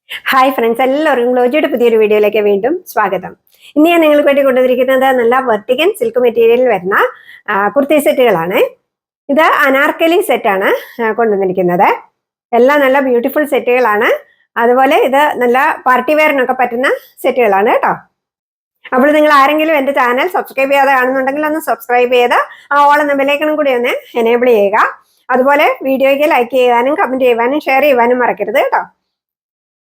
Hi friends, എല്ലാവർക്കും ഗ്ലോജിയുടെ പുതിയൊരു വീഡിയോയിലേക്ക് വീണ്ടും സ്വാഗതം. ഇന്ന് ഞാൻ നിങ്ങൾക്ക് വേണ്ടി കൊണ്ടുവന്നിരിക്കുന്നത് നല്ല വെർട്ടിക്കൻ സിൽക്ക് മെറ്റീരിയലിൽ വരുന്ന കുർത്തി സെറ്റുകളാണ്. ഇത് അനാർക്കലി സെറ്റാണ് കൊണ്ടുവന്നിരിക്കുന്നത്. എല്ലാം നല്ല ബ്യൂട്ടിഫുൾ സെറ്റുകളാണ്. അതുപോലെ ഇത് നല്ല പാർട്ടി വെയറിനൊക്കെ പറ്റുന്ന സെറ്റുകളാണ് കേട്ടോ. അപ്പോൾ നിങ്ങൾ ആരെങ്കിലും എൻ്റെ ചാനൽ സബ്സ്ക്രൈബ് ചെയ്യാതെ കാണുന്നുണ്ടെങ്കിൽ ഒന്ന് സബ്സ്ക്രൈബ് ചെയ്ത് ആ ഓൾ എന്ന ബെല്ലൈക്കണും കൂടി ഒന്ന് എനേബിൾ ചെയ്യുക. അതുപോലെ വീഡിയോയ്ക്ക് ലൈക്ക് ചെയ്യാനും കമൻറ്റ് ചെയ്യുവാനും ഷെയർ ചെയ്യുവാനും മറക്കരുത് കേട്ടോ.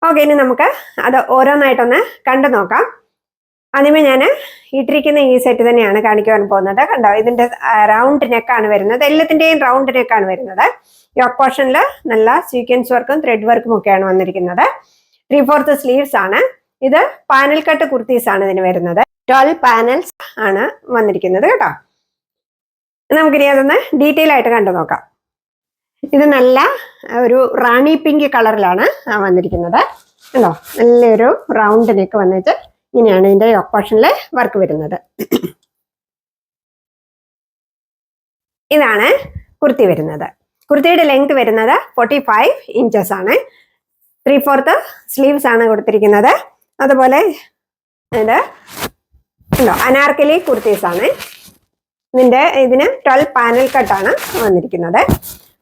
ഓക്കെ, ഇനി നമുക്ക് അത് ഓരോന്നായിട്ടൊന്ന് കണ്ടു നോക്കാം. ആദ്യമേ ഞാൻ ഇട്ടിരിക്കുന്ന ഈ സെറ്റ് തന്നെയാണ് കാണിക്കുവാൻ പോകുന്നത്. കണ്ടോ, ഇതിൻ്റെ റൗണ്ട് നെക്കാണ് വരുന്നത്. എല്ലാത്തിൻ്റെയും റൗണ്ട് നെക്കാണ് വരുന്നത്. യോക്ക് പോർഷനിൽ നല്ല സീക്വൻസ് വർക്കും ത്രെഡ് വർക്കും ഒക്കെയാണ് വന്നിരിക്കുന്നത്. 3/4 സ്ലീവ്സ് ആണ്. ഇത് പാനൽ കട്ട് കുർത്തീസ് ആണ് ഇതിന് വരുന്നത്. 12 പാനൽസ് ആണ് വന്നിരിക്കുന്നത് കേട്ടോ. നമുക്കിനി അതൊന്ന് ഡീറ്റെയിൽ ആയിട്ട് കണ്ടു നോക്കാം. ഇത് നല്ല ഒരു റാണി പിങ്ക് കളറിലാണ് വന്നിരിക്കുന്നത്. ഉണ്ടോ, നല്ലൊരു റൗണ്ട് നെക്ക് വന്നിട്ട് ഇങ്ങനെയാണ് ഇതിന്റെ യോക്ക് പോർഷനിലെ വർക്ക് വരുന്നത്. ഇതാണ് കുർത്തി വരുന്നത്. കുർത്തിയുടെ ലെങ്ത് വരുന്നത് 45 ഇഞ്ചസ് ആണ്. 3/4 സ്ലീവ്സ് ആണ് കൊടുത്തിരിക്കുന്നത്. അതുപോലെ ഇത് ഉണ്ടോ, അനാർക്കലി കുർത്തീസ് ആണ്. ഇതിന് 12 പാനൽ കട്ടാണ് വന്നിരിക്കുന്നത്.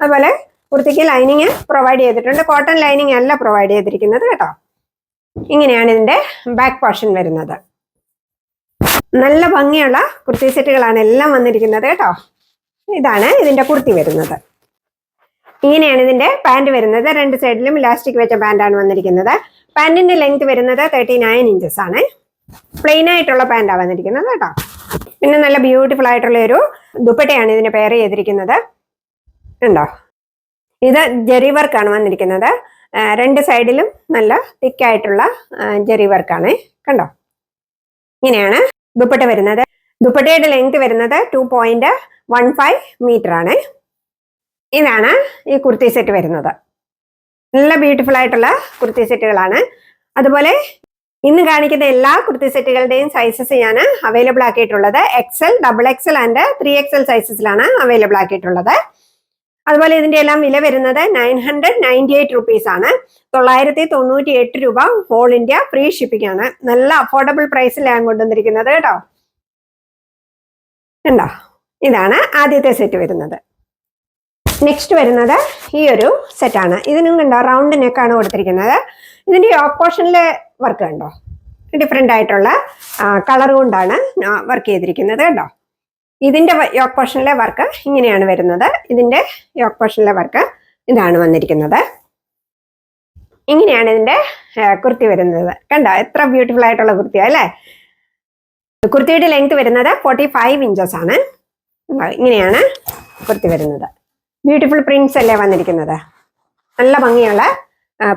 അതുപോലെ കുർത്തിക്ക് ലൈനിങ് പ്രൊവൈഡ് ചെയ്തിട്ടുണ്ട്. കോട്ടൺ ലൈനിങ് അല്ല പ്രൊവൈഡ് ചെയ്തിരിക്കുന്നത് കേട്ടോ. ഇങ്ങനെയാണ് ഇതിന്റെ ബാക്ക് പോർഷൻ വരുന്നത്. നല്ല ഭംഗിയുള്ള കുർത്തി സെറ്റുകളാണ് എല്ലാം വന്നിരിക്കുന്നത് കേട്ടോ. ഇതാണ് ഇതിന്റെ കുർത്തി വരുന്നത്. ഇങ്ങനെയാണ് ഇതിന്റെ പാന്റ് വരുന്നത്. രണ്ട് സൈഡിലും ഇലാസ്റ്റിക് വെച്ച പാന്റാണ് വന്നിരിക്കുന്നത്. പാന്റിന്റെ ലെങ്ത് വരുന്നത് 39 ഇഞ്ചസ് ആണ്. പ്ലെയിൻ ആയിട്ടുള്ള പാന്റാണ് വന്നിരിക്കുന്നത് കേട്ടോ. പിന്നെ നല്ല ബ്യൂട്ടിഫുൾ ആയിട്ടുള്ള ഒരു ദുപ്പട്ടയാണ് ഇതിന് പെയർ ചെയ്തിരിക്കുന്നത്. ഉണ്ടോ, ഇത് ജെറി വർക്കാണ് വന്നിരിക്കുന്നത്. രണ്ട് സൈഡിലും നല്ല തിക്കായിട്ടുള്ള ജെറി വർക്കാണ്. കണ്ടോ, ഇങ്ങനെയാണ് ദുപ്പട്ട വരുന്നത്. ദുപ്പട്ടയുടെ ലെങ്ത് വരുന്നത് 2.15 മീറ്റർ ആണ്. ഇതാണ് ഈ കുർത്തി സെറ്റ് വരുന്നത്. നല്ല ബ്യൂട്ടിഫുൾ ആയിട്ടുള്ള കുർത്തി സെറ്റുകളാണ്. അതുപോലെ ഇന്ന് കാണിക്കുന്ന എല്ലാ കുർത്തി സെറ്റുകളുടെയും സൈസസ് ഞാൻ അവൈലബിൾ ആക്കിയിട്ടുള്ളത് XL, XXL ആൻഡ് 3XL സൈസസിലാണ് അവൈലബിൾ ആക്കിയിട്ടുള്ളത്. അതുപോലെ ഇതിന്റെ എല്ലാം വില വരുന്നത് 998 റുപ്പീസ് ആണ്. 998 രൂപ ഓൾ ഇന്ത്യ ഫ്രീ ഷിപ്പിംഗ് ആണ്. നല്ല അഫോർഡബിൾ പ്രൈസിലാണ് കൊണ്ടുവന്നിരിക്കുന്നത് കേട്ടോ. ഉണ്ടോ, ഇതാണ് ആദ്യത്തെ സെറ്റ് വരുന്നത്. നെക്സ്റ്റ് വരുന്നത് ഈ ഒരു സെറ്റാണ്. ഇതിനും കണ്ടോ, റൗണ്ട് നെക്കാണ് കൊടുത്തിരിക്കുന്നത്. ഇതിന്റെ യോക്ക് പോർഷനിലെ വർക്ക് കണ്ടോ, ഡിഫറെൻ്റ് ആയിട്ടുള്ള കളർ കൊണ്ടാണ് വർക്ക് ചെയ്തിരിക്കുന്നത് കേട്ടോ. ഇതിന്റെ യോക്ക് പോർഷനിലെ വർക്ക് ഇങ്ങനെയാണ് വരുന്നത്. ഇതിന്റെ യോക്ക് പോർഷനിലെ വർക്ക് ഇതാണ് വന്നിരിക്കുന്നത്. ഇങ്ങനെയാണ് ഇതിന്റെ കുർത്തി വരുന്നത്. കണ്ടോ, എത്ര ബ്യൂട്ടിഫുൾ ആയിട്ടുള്ള കുർത്തിയാ അല്ലേ. കുർത്തിയുടെ ലെങ്ത് വരുന്നത് 45 ഇഞ്ചസ് ആണ്. ഇങ്ങനെയാണ് കുർത്തി വരുന്നത്. ബ്യൂട്ടിഫുൾ പ്രിന്റ്സ് അല്ലേ വന്നിരിക്കുന്നത്. നല്ല ഭംഗിയുള്ള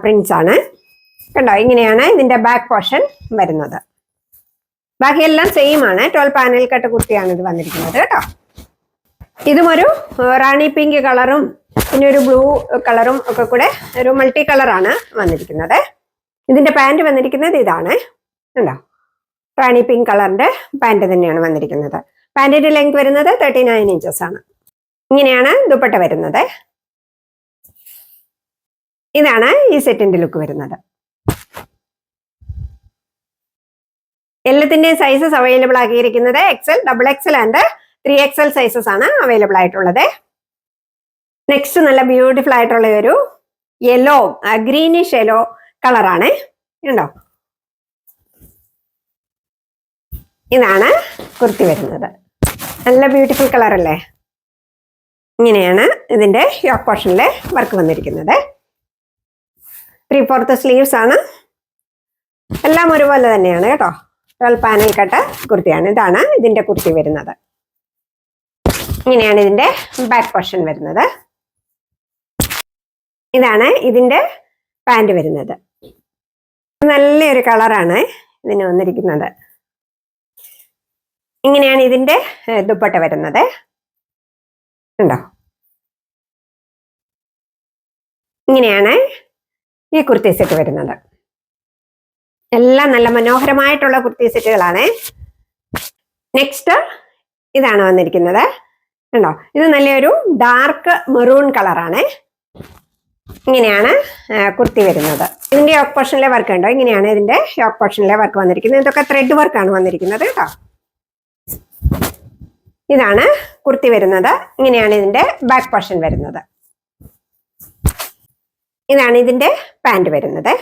പ്രിന്റ്സ് ആണ്. കണ്ടോ, ഇങ്ങനെയാണ് ഇതിന്റെ ബാക്ക് പോർഷൻ വരുന്നത്. ബാക്കിയെല്ലാം സെയിം ആണ്. 12 പാനൽ കട്ട് കുർത്തിയാണ് ഇത് വന്നിരിക്കുന്നത് കേട്ടോ. ഇതും ഒരു റാണി പിങ്ക് കളറും പിന്നെ ഒരു ബ്ലൂ കളറും ഒക്കെ കൂടെ ഒരു മൾട്ടി കളറാണ് വന്നിരിക്കുന്നത്. ഇതിന്റെ പാന്റ് വന്നിരിക്കുന്നത് ഇതാണ്. ഉണ്ടോ, റാണി പിങ്ക് കളറിന്റെ പാന്റ് തന്നെയാണ് വന്നിരിക്കുന്നത്. പാന്റിന്റെ ലെങ്ത് വരുന്നത് 39 ഇഞ്ചസ് ആണ്. ഇങ്ങനെയാണ് ദുപ്പട്ട വരുന്നത്. ഇതാണ് ഈ സെറ്റിന്റെ ലുക്ക് വരുന്നത്. എല്ലാത്തിന്റെയും സൈസസ് അവൈലബിൾ ആക്കിയിരിക്കുന്നത് XL, XXL and 3XL sizes ആണ് അവൈലബിൾ ആയിട്ടുള്ളത്. നെക്സ്റ്റ് നല്ല ബ്യൂട്ടിഫുൾ ആയിട്ടുള്ള ഒരു യെല്ലോ, ഗ്രീനിഷ് യെല്ലോ കളറാണ്. ഉണ്ടോ, ഇതാണ് കുർത്തി വരുന്നത്. നല്ല ബ്യൂട്ടിഫുൾ കളർ അല്ലേ. ഇങ്ങനെയാണ് ഇതിന്റെ യോക്ക് പോർഷനിലെ വർക്ക് വന്നിരിക്കുന്നത്. 3/4 സ്ലീവ്സ് ആണ്. എല്ലാം ഒരുപോലെ തന്നെയാണ് കേട്ടോ. 12 പാനൽ കട്ട് കുർത്തിയാണ്. ഇതാണ് ഇതിന്റെ കുർത്തി വരുന്നത്. ഇങ്ങനെയാണ് ഇതിന്റെ ബാക്ക് പോർഷൻ വരുന്നത്. ഇതാണ് ഇതിന്റെ പാന്റ് വരുന്നത്. നല്ലൊരു കളറാണ് ഇതിന് വന്നിരിക്കുന്നത്. ഇങ്ങനെയാണ് ഇതിന്റെ ദുപ്പട്ട വരുന്നത്. ഉണ്ടോ, ഇങ്ങനെയാണ് ഈ കുർത്തി സെറ്റ് വരുന്നത്. എല്ലാം നല്ല മനോഹരമായിട്ടുള്ള കുർത്തി സെറ്റുകളാണ്. നെക്സ്റ്റ് ഇതാണ് വന്നിരിക്കുന്നത്. കണ്ടോ, ഇത് നല്ലൊരു ഡാർക്ക് മെറൂൺ കളറാണ്. ഇങ്ങനെയാണ് കുർത്തി വരുന്നത്. ഇതിന്റെ യോക്ക് പോർഷനിലെ വർക്ക് ഉണ്ടോ, ഇങ്ങനെയാണ് ഇതിന്റെ യോക്ക് പോർഷനിലെ വർക്ക് വന്നിരിക്കുന്നത്. ഇതൊക്കെ ത്രെഡ് വർക്കാണ് വന്നിരിക്കുന്നത് കേട്ടോ. ഇതാണ് കുർത്തി വരുന്നത്. ഇങ്ങനെയാണ് ഇതിന്റെ ബാക്ക് പോർഷൻ വരുന്നത്. ഇതാണ് ഇതിന്റെ പാന്റ് വരുന്നത്.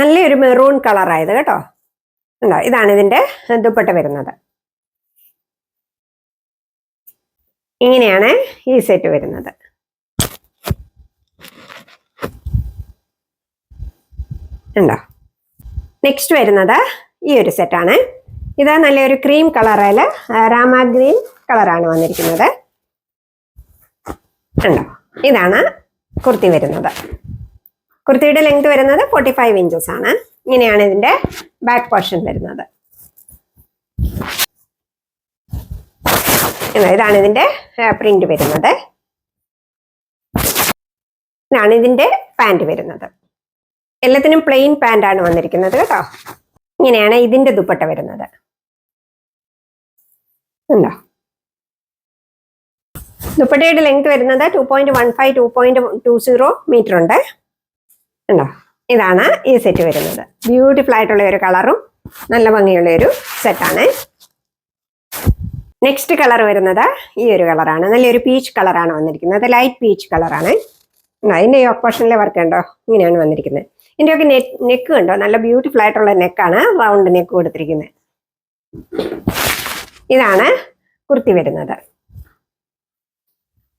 നല്ലൊരു മെറൂൺ കളറായത് കേട്ടോ. ഉണ്ടോ, ഇതാണ് ഇതിന്റെ ദുപ്പട്ട വരുന്നത്. ഇങ്ങനെയാണ് ഈ സെറ്റ് വരുന്നത്. ഉണ്ടോ. നെക്സ്റ്റ് വരുന്നത് ഈ ഒരു സെറ്റാണ്. ഇത് നല്ലൊരു ക്രീം കളറിൽ രാമ ഗ്രീൻ കളറാണ് വന്നിരിക്കുന്നത്. ഉണ്ടോ, ഇതാണ് കുർത്തി വരുന്നത്. കുർത്തിയുടെ ലെങ്ത് വരുന്നത് 45 ഇഞ്ചസ് ആണ്. ഇങ്ങനെയാണ് ഇതിന്റെ ബാക്ക് പോർഷൻ വരുന്നത്. ഇതാണ് ഇതിന്റെ പ്രിന്റ് വരുന്നത്. ഇതാണ് ഇതിന്റെ പാന്റ് വരുന്നത്. എല്ലാത്തിനും പ്ലെയിൻ പാന്റ് ആണ് വന്നിരിക്കുന്നത് കേട്ടോ. ഇങ്ങനെയാണ് ഇതിന്റെ ദുപ്പട്ട വരുന്നത്. ഉണ്ടോ, ദുപ്പട്ടയുടെ ലെങ്ത് വരുന്നത് 2.15 2.20 മീറ്റർ ഉണ്ട്. ഉണ്ടോ, ഇതാണ് ഈ സെറ്റ് വരുന്നത്. ബ്യൂട്ടിഫുൾ ആയിട്ടുള്ള ഒരു കളറും നല്ല ഭംഗിയുള്ള ഒരു സെറ്റാണ്. നെക്സ്റ്റ് കളർ വരുന്നത് ഈ ഒരു കളറാണ്. നല്ലൊരു പീച്ച് കളറാണ് വന്നിരിക്കുന്നത്. ലൈറ്റ് പീച്ച് കളറാണ്. അതിന്റെ യോക്ക് പോർഷനിലെ വർക്ക് ഉണ്ടോ, ഇങ്ങനെയാണ് വന്നിരിക്കുന്നത്. ഇതിൻ്റെയൊക്കെ നെക്ക് ഉണ്ടോ, നല്ല ബ്യൂട്ടിഫുൾ ആയിട്ടുള്ള നെക്കാണ്, റൗണ്ട് നെക്ക് കൊടുത്തിരിക്കുന്നത്. ഇതാണ് കുർത്തി വരുന്നത്.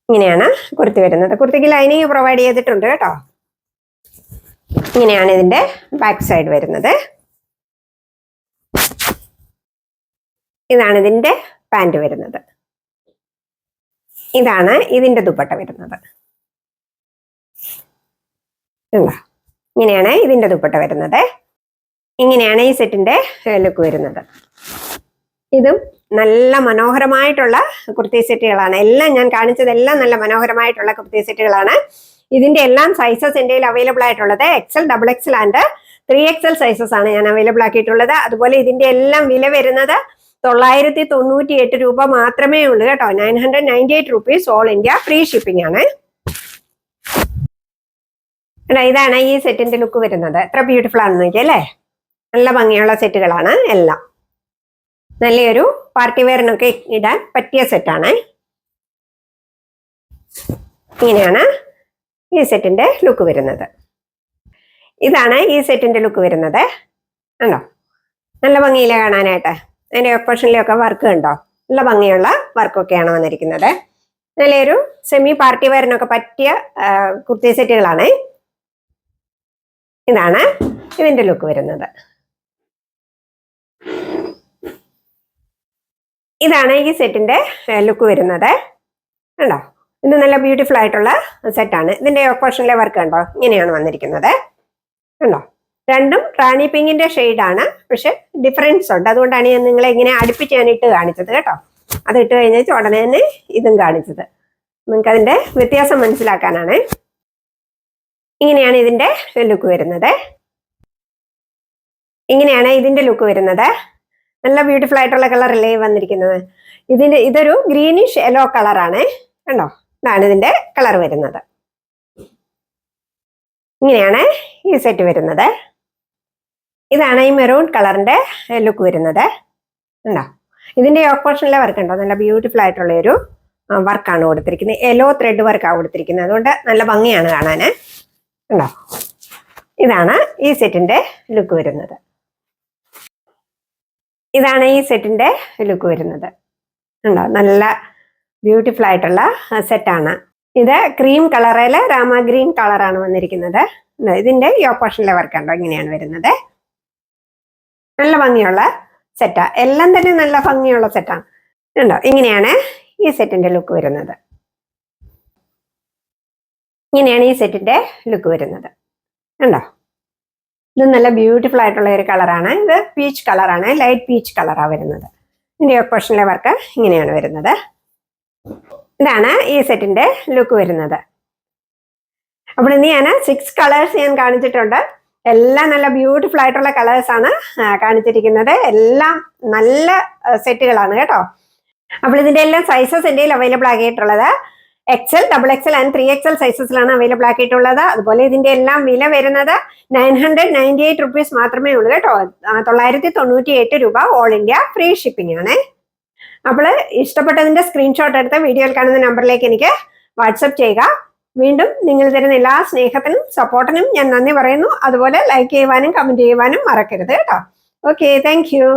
ഇങ്ങനെയാണ് കുർത്തി വരുന്നത്. കുർത്തിക്ക് ലൈനിങ് പ്രൊവൈഡ് ചെയ്തിട്ടുണ്ട് കേട്ടോ. ഇങ്ങനെയാണ് ഇതിന്റെ ബാക്ക് സൈഡ് വരുന്നത്. ഇതാണ് ഇതിന്റെ പാന്റ് വരുന്നത്. ഇതാണ് ഇതിന്റെ ദുപ്പട്ട വരുന്നത്. ഇങ്ങനെയാണ് ഇതിന്റെ ദുപ്പട്ട വരുന്നത്. ഇങ്ങനെയാണ് ഈ സെറ്റിന്റെ ലുക്ക് വരുന്നത്. ഇതും നല്ല മനോഹരമായിട്ടുള്ള കുർത്തി സെറ്റുകളാണ്. എല്ലാം ഞാൻ കാണിച്ചതെല്ലാം നല്ല മനോഹരമായിട്ടുള്ള കുർത്തി സെറ്റുകളാണ്. ഇതിന്റെ എല്ലാം സൈസസ് എൻ്റെ അവൈലബിൾ ആയിട്ടുള്ളത് XL, XXL and 3XL sizes ആണ് ഞാൻ അവൈലബിൾ ആക്കിയിട്ടുള്ളത്. അതുപോലെ ഇതിന്റെ എല്ലാം വില വരുന്നത് 998 രൂപ മാത്രമേ ഉള്ളൂ കേട്ടോ. 998 rupees all India free shipping ആണ്. ഇതാണ് ഈ സെറ്റിന്റെ ലുക്ക് വരുന്നത്. എത്ര ബ്യൂട്ടിഫുൾ ആണെന്ന് നോക്കിയല്ലേ. നല്ല ഭംഗിയുള്ള സെറ്റുകളാണ് എല്ലാം. നല്ലൊരു പാർട്ടി വെയറിനൊക്കെ ഇടാൻ പറ്റിയ സെറ്റാണ്. ഇങ്ങനെയാണ് ഈ സെറ്റിന്റെ ലുക്ക് വരുന്നത്. ഇതാണ് ഈ സെറ്റിന്റെ ലുക്ക് വരുന്നത്. ഉണ്ടോ, നല്ല ഭംഗിയില്ല കാണാനായിട്ട്. അതിന്റെ പോർഷനിലൊക്കെ വർക്ക് ഉണ്ടോ, നല്ല ഭംഗിയുള്ള വർക്കൊക്കെയാണ് വന്നിരിക്കുന്നത്. നല്ലൊരു സെമി പാർട്ടി വെയറിനൊക്കെ പറ്റിയ കുർത്തി സെറ്റുകളാണ്. ഇതാണ് ഇതിന്റെ ലുക്ക് വരുന്നത്. ഇതാണ് ഈ സെറ്റിന്റെ ലുക്ക് വരുന്നത്. ഉണ്ടോ, ഇത് നല്ല ബ്യൂട്ടിഫുൾ ആയിട്ടുള്ള സെറ്റാണ്. ഇതിന്റെ പോർഷനിലെ വർക്ക് ഉണ്ടോ, ഇങ്ങനെയാണ് വന്നിരിക്കുന്നത്. ഉണ്ടോ, രണ്ടും റാണി പിങ്കിന്റെ ഷെയ്ഡാണ്, പക്ഷെ ഡിഫറൻസ് ഉണ്ട്. അതുകൊണ്ടാണ് ഞാൻ നിങ്ങളെ ഇങ്ങനെ അടുപ്പിച്ച് ഞാൻ ഇട്ട് കാണിച്ചത് കേട്ടോ. അത് ഇട്ട് കഴിഞ്ഞിട്ട് ഉടനെ തന്നെ ഇതും കാണിച്ചത്. നിങ്ങൾക്ക് അതിന്റെ വ്യത്യാസം മനസ്സിലാക്കാനാണ്. ഇങ്ങനെയാണ് ഇതിന്റെ ലുക്ക് വരുന്നത്. ഇങ്ങനെയാണ് ഇതിന്റെ ലുക്ക് വരുന്നത്. നല്ല ബ്യൂട്ടിഫുൾ ആയിട്ടുള്ള കളറല്ലേ വന്നിരിക്കുന്നത്. ഇതൊരു ഗ്രീനിഷ് യെല്ലോ കളറാണ്. കണ്ടോ, ഇതാണ് ഇതിന്റെ കളർ വരുന്നത്. ഇങ്ങനെയാണ് ഈ സെറ്റ് വരുന്നത്. ഇതാണ് ഈ മെറൂൺ കളറിന്റെ ലുക്ക് വരുന്നത്. ഉണ്ടോ, ഇതിന്റെ യോക്ക് പോർഷനിലെ വർക്ക് ഉണ്ടോ, നല്ല ബ്യൂട്ടിഫുൾ ആയിട്ടുള്ള ഒരു വർക്കാണ് കൊടുത്തിരിക്കുന്നത്. യെല്ലോ ത്രെഡ് വർക്കാണ് കൊടുത്തിരിക്കുന്നത്. അതുകൊണ്ട് നല്ല ഭംഗിയാണ് കാണാന്. ഉണ്ടോ, ഇതാണ് ഈ സെറ്റിന്റെ ലുക്ക് വരുന്നത്. ഇതാണ് ഈ സെറ്റിന്റെ ലുക്ക് വരുന്നത്. ഉണ്ടോ, നല്ല ബ്യൂട്ടിഫുൾ ആയിട്ടുള്ള സെറ്റാണ്. ഇത് ക്രീം കളറിൽ രാമ ഗ്രീൻ കളറാണ് വന്നിരിക്കുന്നത്. ഇതിന്റെ യോക്ക് പോർഷനിലെ വർക്ക് ഉണ്ടോ, ഇങ്ങനെയാണ് വരുന്നത്. നല്ല ഭംഗിയുള്ള സെറ്റാ. എല്ലാം തന്നെ നല്ല ഭംഗിയുള്ള സെറ്റാണ്. ഉണ്ടോ, ഇങ്ങനെയാണ് ഈ സെറ്റിന്റെ ലുക്ക് വരുന്നത്. ഇങ്ങനെയാണ് ഈ സെറ്റിന്റെ ലുക്ക് വരുന്നത്. ഉണ്ടോ, ഇത് നല്ല ബ്യൂട്ടിഫുൾ ആയിട്ടുള്ള ഒരു കളറാണ്. ഇത് പീച്ച് കളറാണ്, ലൈറ്റ് പീച്ച് കളറാണ് വരുന്നത്. ഇതിന്റെ യോക്ക് പോർഷനിലെ വർക്ക് ഇങ്ങനെയാണ് വരുന്നത്. ഇതാണ് ഈ സെറ്റിന്റെ ലുക്ക് വരുന്നത്. അപ്പോൾ ഇന്ന് ഞാൻ 6 കളേഴ്സ് ഞാൻ കാണിച്ചിട്ടുണ്ട്. എല്ലാം നല്ല ബ്യൂട്ടിഫുൾ ആയിട്ടുള്ള കളേഴ്സ് ആണ് കാണിച്ചിരിക്കുന്നത്. എല്ലാം നല്ല സെറ്റുകളാണ് കേട്ടോ. അപ്പോൾ ഇതിന്റെ എല്ലാം സൈസസ് എൻ്റെ അവൈലബിൾ ആക്കിയിട്ടുള്ളത് XL, XXL ആൻഡ് 3XL സൈസസിലാണ് അവൈലബിൾ ആക്കിയിട്ടുള്ളത്. അതുപോലെ ഇതിന്റെ എല്ലാം വില വരുന്നത് 998 റുപ്പീസ് മാത്രമേ ഉള്ളൂ കേട്ടോ. 998 രൂപ ഓൾ ഇന്ത്യ ഫ്രീ ഷിപ്പിംഗ് ആണ്. അപ്പോൾ ഇഷ്ടപ്പെട്ടതിന്റെ സ്ക്രീൻഷോട്ട് എടുത്ത് വീഡിയോയിൽ കാണുന്ന നമ്പറിലേക്ക് എനിക്ക് വാട്സപ്പ് ചെയ്യുക. വീണ്ടും നിങ്ങൾ തരുന്ന എല്ലാ സ്നേഹത്തിനും സപ്പോർട്ടിനും ഞാൻ നന്ദി പറയുന്നു. അതുപോലെ ലൈക്ക് ചെയ്യുവാനും കമന്റ് ചെയ്യുവാനും മറക്കരുത് കേട്ടോ. Okay, thank you.